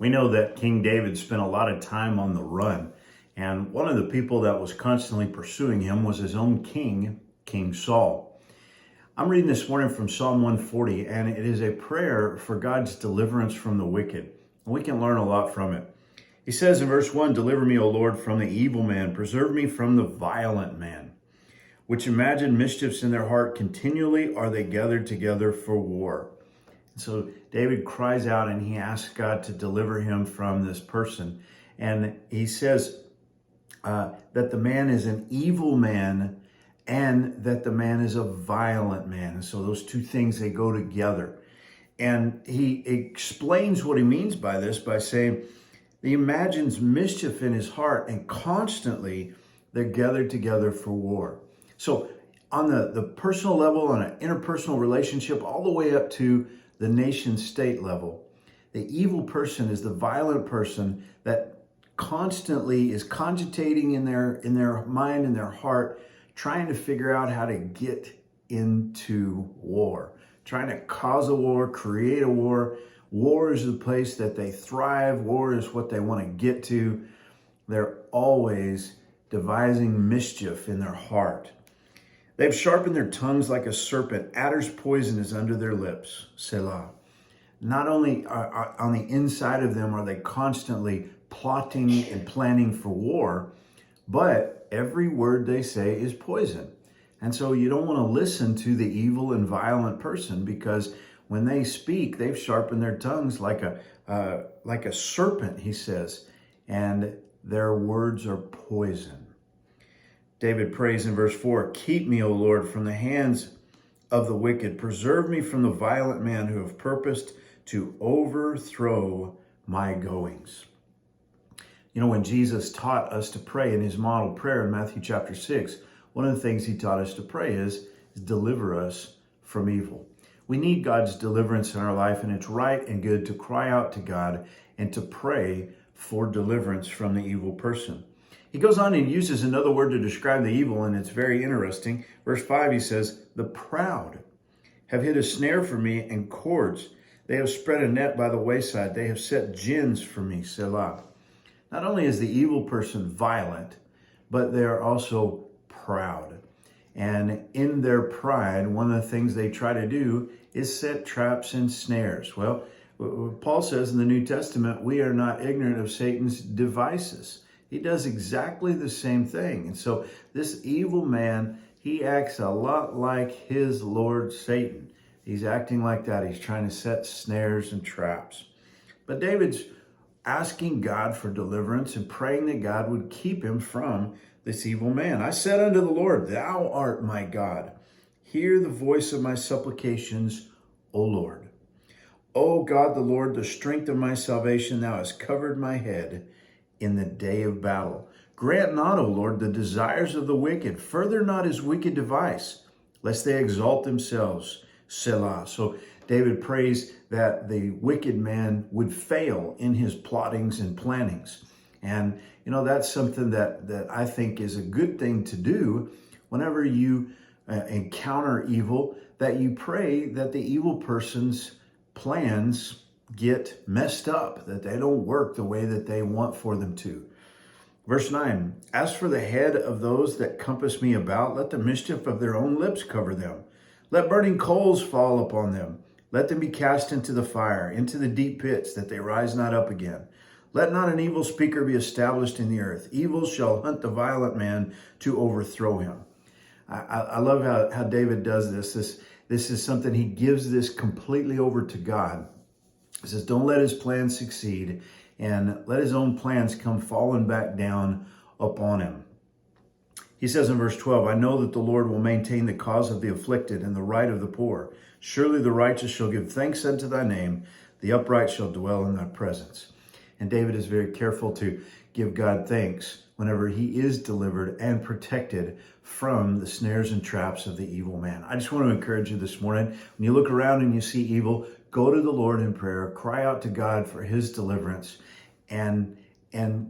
We know that King David spent a lot of time on the run, and one of the people that was constantly pursuing him was his own king, King Saul. I'm reading this morning from Psalm 140, and it is a prayer for God's deliverance from the wicked. And we can learn a lot from it. He says in verse 1, "Deliver me, O Lord, from the evil man. Preserve me from the violent man, which imagine mischiefs in their heart. Continually are they gathered together for war." So David cries out and he asks God to deliver him from this person. And he says that the man is an evil man and that the man is a violent man. And so those two things, they go together. And he explains what he means by this by saying, he imagines mischief in his heart and constantly they're gathered together for war. So on the personal level, on an interpersonal relationship, all the way up to the nation state level, the evil person is the violent person that constantly is cogitating in their mind and their heart, trying to figure out how to get into war, trying to cause a war, create a war. War is the place that they thrive. War is what they want to get to. They're always devising mischief in their heart. They've sharpened their tongues like a serpent. Adder's poison is under their lips. Selah. Not only on the inside of them are they constantly plotting and planning for war, but every word they say is poison. And so you don't want to listen to the evil and violent person, because when they speak, they've sharpened their tongues like a serpent, he says, and their words are poison. David prays in verse 4, "Keep me, O Lord, from the hands of the wicked. Preserve me from the violent man who have purposed to overthrow my goings." You know, when Jesus taught us to pray in his model prayer in Matthew chapter 6, one of the things he taught us to pray is deliver us from evil. We need God's deliverance in our life, and it's right and good to cry out to God and to pray for deliverance from the evil person. He goes on and uses another word to describe the evil, and it's very interesting. Verse 5, he says, "The proud have hid a snare for me and cords. They have spread a net by the wayside. They have set gins for me, Selah." Not only is the evil person violent, but they are also proud. And in their pride, one of the things they try to do is set traps and snares. Well, Paul says in the New Testament, we are not ignorant of Satan's devices. He does exactly the same thing. And so this evil man, he acts a lot like his Lord Satan. He's acting like that. He's trying to set snares and traps. But David's asking God for deliverance and praying that God would keep him from this evil man. "I said unto the Lord, Thou art my God. Hear the voice of my supplications, O Lord. O God, the Lord, the strength of my salvation, thou hast covered my head in the day of battle. Grant not, O Lord, the desires of the wicked. Further not his wicked device, lest they exalt themselves. Selah." So David prays that the wicked man would fail in his plottings and plannings. And, you know, that's something that I think is a good thing to do whenever you encounter evil, that you pray that the evil person's plans get messed up, that they don't work the way that they want for them to. Verse 9, "As for the head of those that compass me about, let the mischief of their own lips cover them. Let burning coals fall upon them. Let them be cast into the fire, into the deep pits, that they rise not up again. Let not an evil speaker be established in the earth. Evil shall hunt the violent man to overthrow him." I love how David does this. This is something, he gives this completely over to God. He says, don't let his plans succeed, and let his own plans come falling back down upon him. He says in verse 12, "I know that the Lord will maintain the cause of the afflicted and the right of the poor. Surely the righteous shall give thanks unto thy name. The upright shall dwell in thy presence." And David is very careful to give God thanks whenever he is delivered and protected from the snares and traps of the evil man. I just want to encourage you this morning, when you look around and you see evil, go to the Lord in prayer, cry out to God for his deliverance, and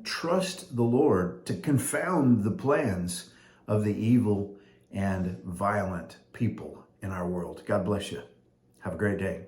trust the Lord to confound the plans of the evil and violent people in our world. God bless you. Have a great day.